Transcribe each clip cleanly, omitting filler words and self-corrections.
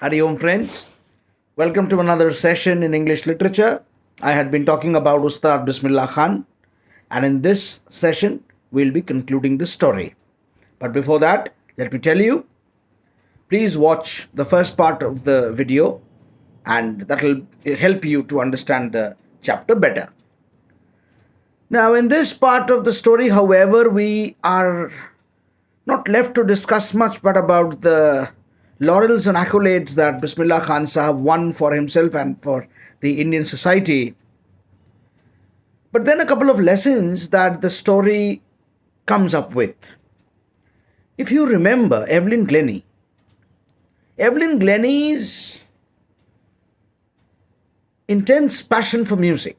Hari Om friends, welcome to another session in English literature. I had been talking about Ustad Bismillah Khan, and in this session we'll be concluding the story. But before that, let me tell you, please watch the first part of the video and that will help you to understand the chapter better. Now in this part of the story, however, we are not left to discuss much but about the laurels and accolades that Bismillah Khan Sahab won for himself and for the Indian society. But then a couple of lessons that the story comes up with. If you remember Evelyn Glennie's intense passion for music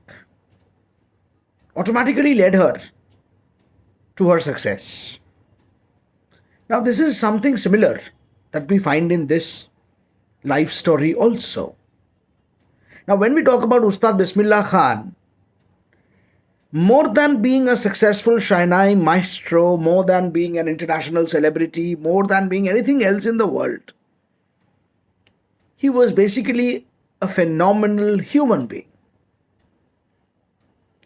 automatically led her to her success. Now this is something similar that we find in this life story also. Now when we talk about Ustad Bismillah Khan, more than being a successful Shahnai maestro, more than being an international celebrity, more than being anything else in the world, he was basically a phenomenal human being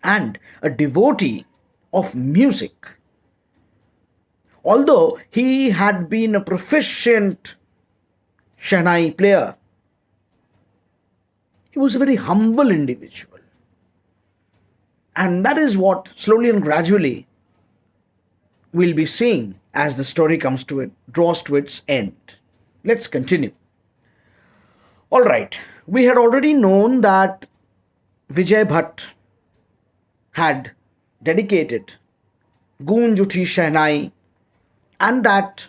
and a devotee of music. Although he had been a proficient Shahnai player, he was a very humble individual. And that is what slowly and gradually we'll be seeing as the story draws to its end. Let's continue. All right, we had already known that Vijay Bhatt had dedicated Goons Uthi Shahnai, and that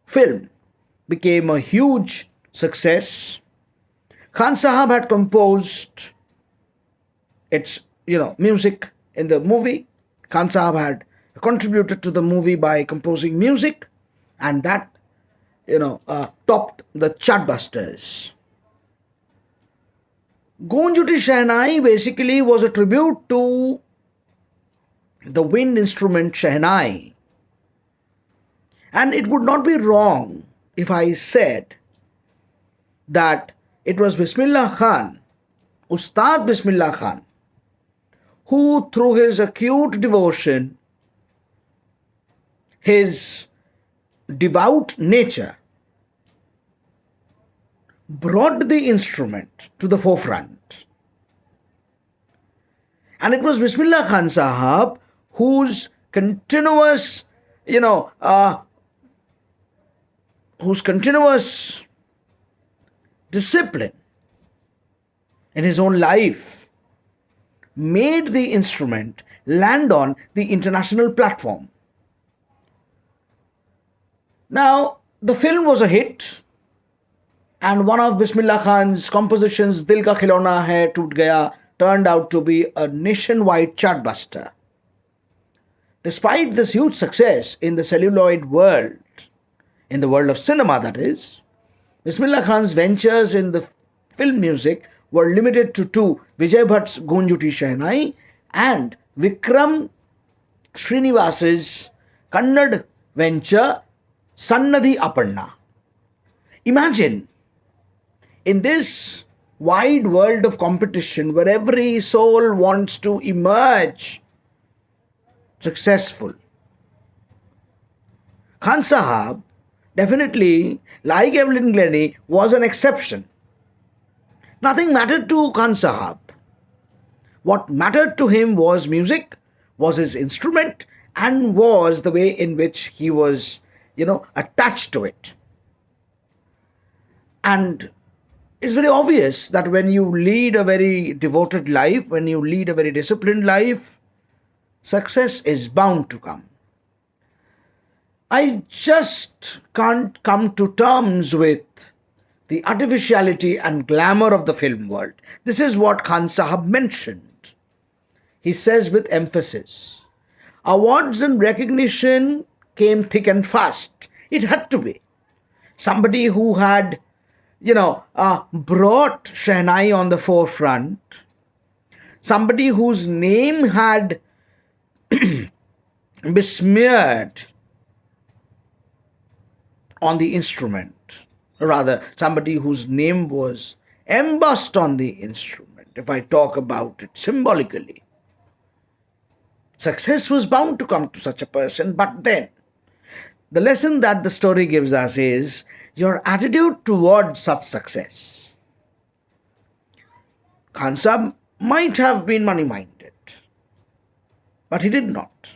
film became a huge success. Khan Sahab had composed its music in the movie. Khan Sahab had contributed to the movie by composing music, and that topped the chartbusters. Goons Uthi Shahnai basically was a tribute to the wind instrument Shahnai. And it would not be wrong if I said that it was Bismillah Khan, Ustad Bismillah Khan, who through his acute devotion, his devout nature, brought the instrument to the forefront. And it was Bismillah Khan Sahab whose continuous discipline in his own life made the instrument land on the international platform. Now, the film was a hit, and one of Bismillah Khan's compositions, Dil Ka Khilona Hai Toot Gaya, turned out to be a nationwide chartbuster. Despite this huge success in the celluloid world, in the world of cinema that is, Bismillah Khan's ventures in the film music were limited to two: Vijay Bhatt's Goons Uthi Shahnai and Vikram Srinivas's Kannada venture Sannadhi Aparna. Imagine, in this wide world of competition where every soul wants to emerge successful, Khan Sahab definitely, like Evelyn Glennie, was an exception. Nothing mattered to Khan Sahab. What mattered to him was music, was his instrument, and was the way in which he was, attached to it. And it's very obvious that when you lead a very devoted life, when you lead a very disciplined life, success is bound to come. I just can't come to terms with the artificiality and glamour of the film world. This is what Khan Sahab mentioned. He says with emphasis, awards and recognition came thick and fast. It had to be. Somebody who had, brought Shahnai on the forefront, somebody whose name had besmeared on the instrument, rather somebody whose name was embossed on the instrument, if I talk about it symbolically. Success was bound to come to such a person, but then the lesson that the story gives us is your attitude towards such success. Khan Sahib might have been money-minded, but he did not.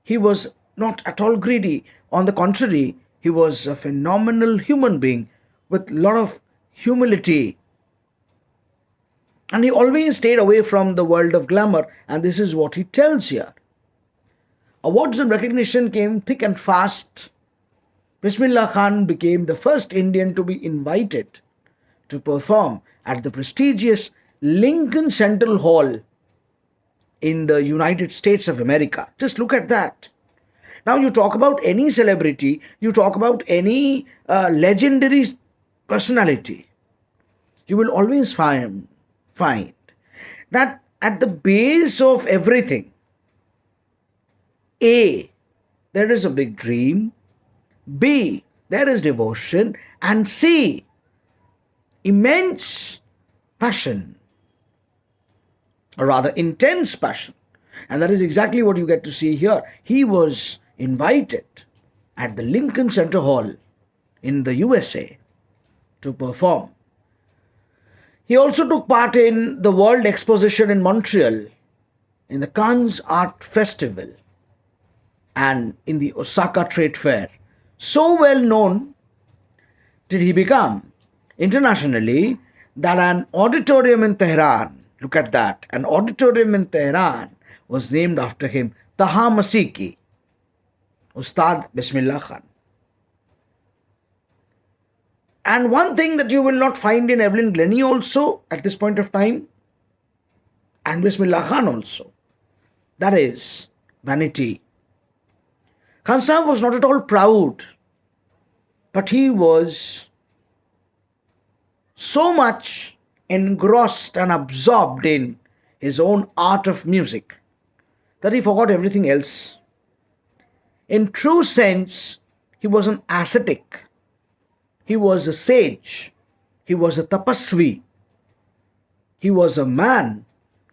He was not at all greedy. On the contrary, he was a phenomenal human being with a lot of humility. And he always stayed away from the world of glamour, and this is what he tells here. Awards and recognition came thick and fast. Bismillah Khan became the first Indian to be invited to perform at the prestigious Lincoln Central Hall in the United States of America. Just look at that. Now you talk about any celebrity, you talk about any legendary personality, you will always find that at the base of everything, A, there is a big dream, B, there is devotion, and C, immense passion, or rather intense passion. And that is exactly what you get to see here. He was invited at the Lincoln Center Hall in the USA to perform. He also took part in the World Exposition in Montreal, in the Cannes Art Festival, and in the Osaka Trade Fair. So well known did he become internationally that an auditorium in Tehran, look at that, an auditorium in Tehran was named after him, Taha Masiki, Ustad Bismillah Khan. And one thing that you will not find in Evelyn Glennie also at this point of time, and Bismillah Khan also, that is vanity. Khan Sahib was not at all proud, but he was so much engrossed and absorbed in his own art of music that he forgot everything else. In true sense, he was an ascetic. He was a sage. He was a tapasvi. He was a man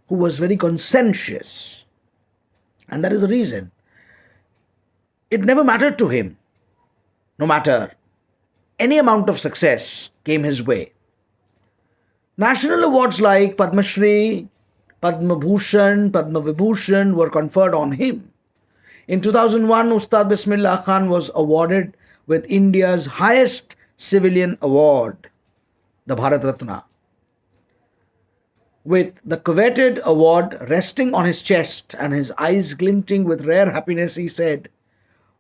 who was very conscientious. And that is the reason. It never mattered to him. No matter any amount of success came his way. National awards like Padma Shri, Padma Bhushan, Padma Vibhushan were conferred on him. In 2001, Ustad Bismillah Khan was awarded with India's highest civilian award, the Bharat Ratna. With the coveted award resting on his chest and his eyes glinting with rare happiness, he said,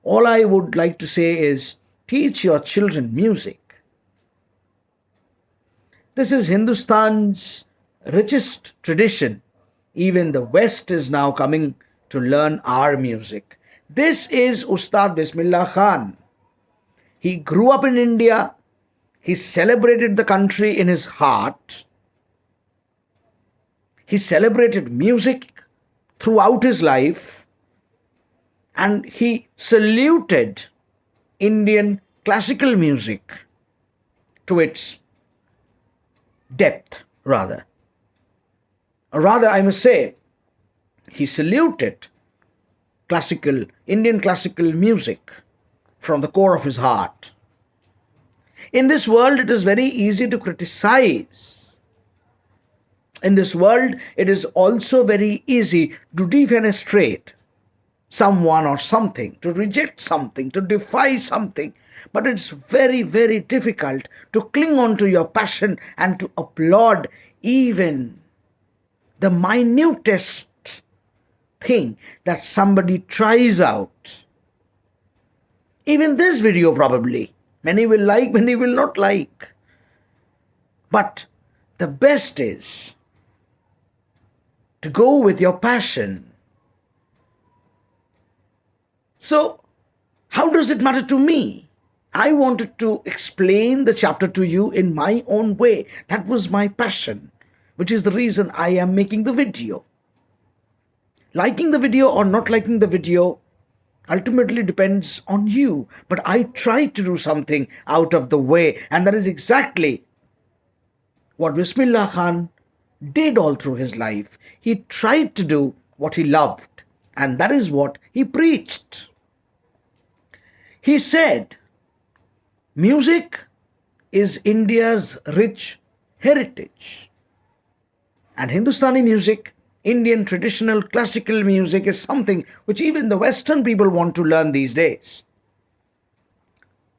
"All I would like to say is, teach your children music. This is Hindustan's richest tradition. Even the West is now coming to learn our music." This is Ustad Bismillah Khan. He grew up in India. He celebrated the country in his heart. He celebrated music throughout his life. And he saluted Indian classical music to its depth, rather. Or rather, I must say, he saluted Indian classical music from the core of his heart. In this world, it is very easy to criticize. In this world, it is also very easy to defenestrate someone or something, to reject something, to defy something. But it's very, very difficult to cling on to your passion and to applaud even the minutest thing that somebody tries out. Even this video probably, many will like, many will not like. But the best is to go with your passion. So, how does it matter to me? I wanted to explain the chapter to you in my own way. That was my passion, which is the reason I am making the video. Liking the video or not liking the video, ultimately depends on you. But I tried to do something out of the way, and that is exactly what Bismillah Khan did all through his life. He tried to do what he loved, and that is what he preached. He said, music is India's rich heritage. And Hindustani music, Indian traditional classical music, is something which even the Western people want to learn these days.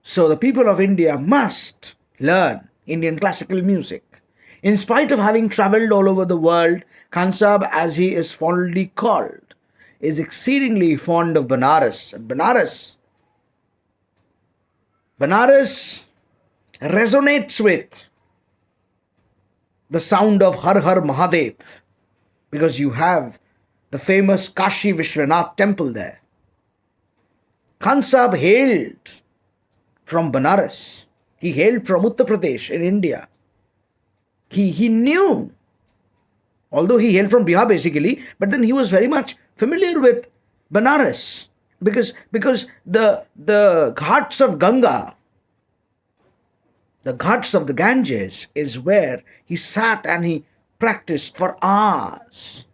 So the people of India must learn Indian classical music. In spite of having travelled all over the world, Khan Sahab, as he is fondly called, is exceedingly fond of Banaras. And Banaras resonates with the sound of Har Har Mahadev, because you have the famous Kashi Vishwanath temple there. Khan Sahab hailed from Banaras. He hailed from Uttar Pradesh in India. He knew, although he hailed from Bihar basically, but then he was very much familiar with Banaras, because the ghats of Ganga, the ghats of the Ganges, is where he sat and he practiced for hours.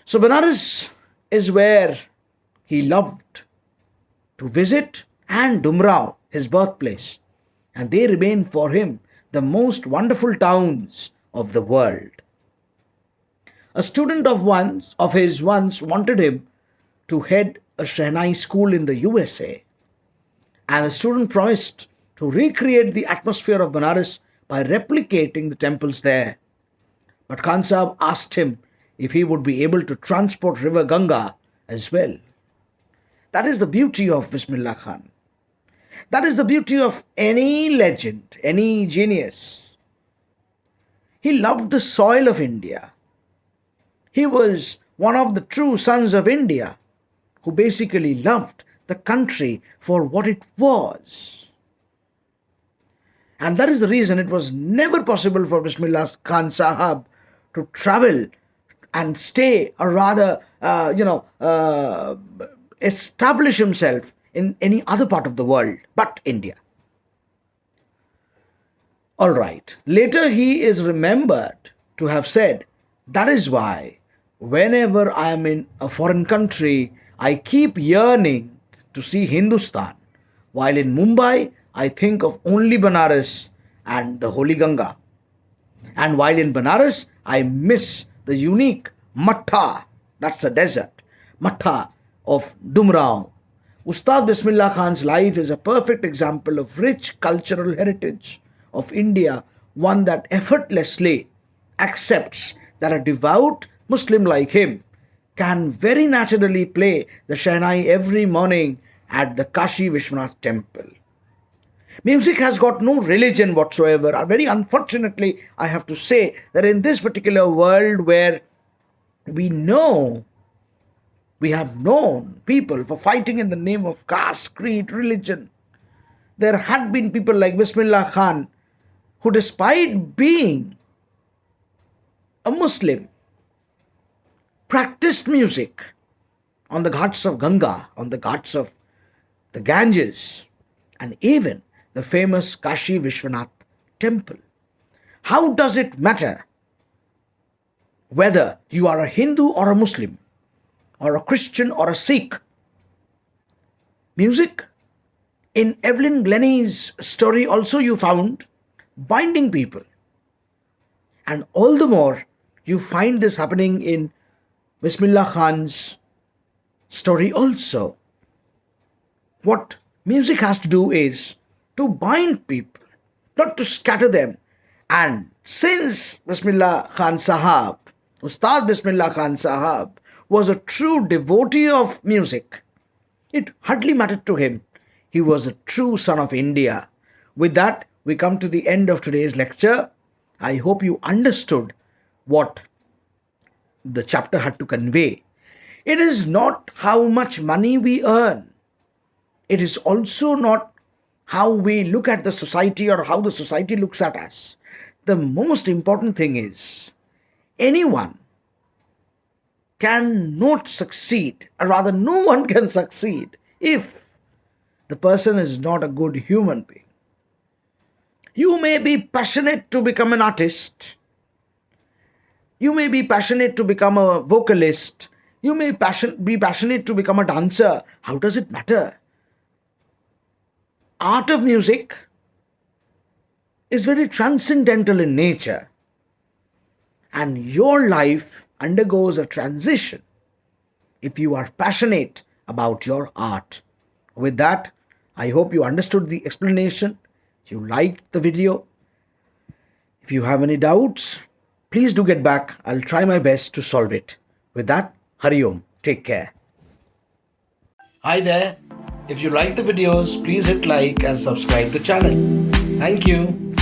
So Banaras is where he loved to visit, and Dumrao, his birthplace, and they remain for him the most wonderful towns of the world. A student of his once wanted him to head a Shehnai school in the USA, and the student promised to recreate the atmosphere of Banaras by replicating the temples there. But Khan Sahab asked him if he would be able to transport river Ganga as well. That is the beauty of Bismillah Khan. That is the beauty of any legend, any genius. He loved the soil of India. He was one of the true sons of India who basically loved the country for what it was. And that is the reason it was never possible for Bismillah Khan Sahab to travel and stay, or rather, establish himself in any other part of the world but India. All right. Later he is remembered to have said, that is why whenever I am in a foreign country, I keep yearning to see Hindustan, while in Mumbai I think of only Banaras and the Holy Ganga. And while in Banaras, I miss the unique Mattha, that's a desert, Mattha of Dumrao. Ustad Bismillah Khan's life is a perfect example of rich cultural heritage of India, one that effortlessly accepts that a devout Muslim like him can very naturally play the Shehnai every morning at the Kashi Vishwanath temple. Music has got no religion whatsoever. Very unfortunately, I have to say that in this particular world where we have known people for fighting in the name of caste, creed, religion, there had been people like Bismillah Khan who, despite being a Muslim, practiced music on the ghats of Ganga, on the ghats of the Ganges, and even the famous Kashi Vishwanath temple. How does it matter whether you are a Hindu or a Muslim, or a Christian or a Sikh? Music, in Evelyn Glennie's story also you found binding people. And all the more you find this happening in Bismillah Khan's story also. What music has to do is to bind people, not to scatter them. And since Bismillah Khan Sahab, Ustad Bismillah Khan Sahab, was a true devotee of music, it hardly mattered to him. He was a true son of India. With that, we come to the end of today's lecture. I hope you understood what the chapter had to convey. It is not how much money we earn. It is also not how we look at the society or how the society looks at us. The most important thing is anyone cannot succeed, or rather, no one can succeed if the person is not a good human being. You may be passionate to become an artist. You may be passionate to become a vocalist. You may be passionate to become a dancer. How does it matter? Art of music is very transcendental in nature, and your life undergoes a transition if you are passionate about your art. With that, I hope you understood the explanation, you liked the video. If you have any doubts, please do get back. I'll try my best to solve it. With that, Hari Om. Take care. Hi there. If you like the videos, please hit like and subscribe the channel. Thank you.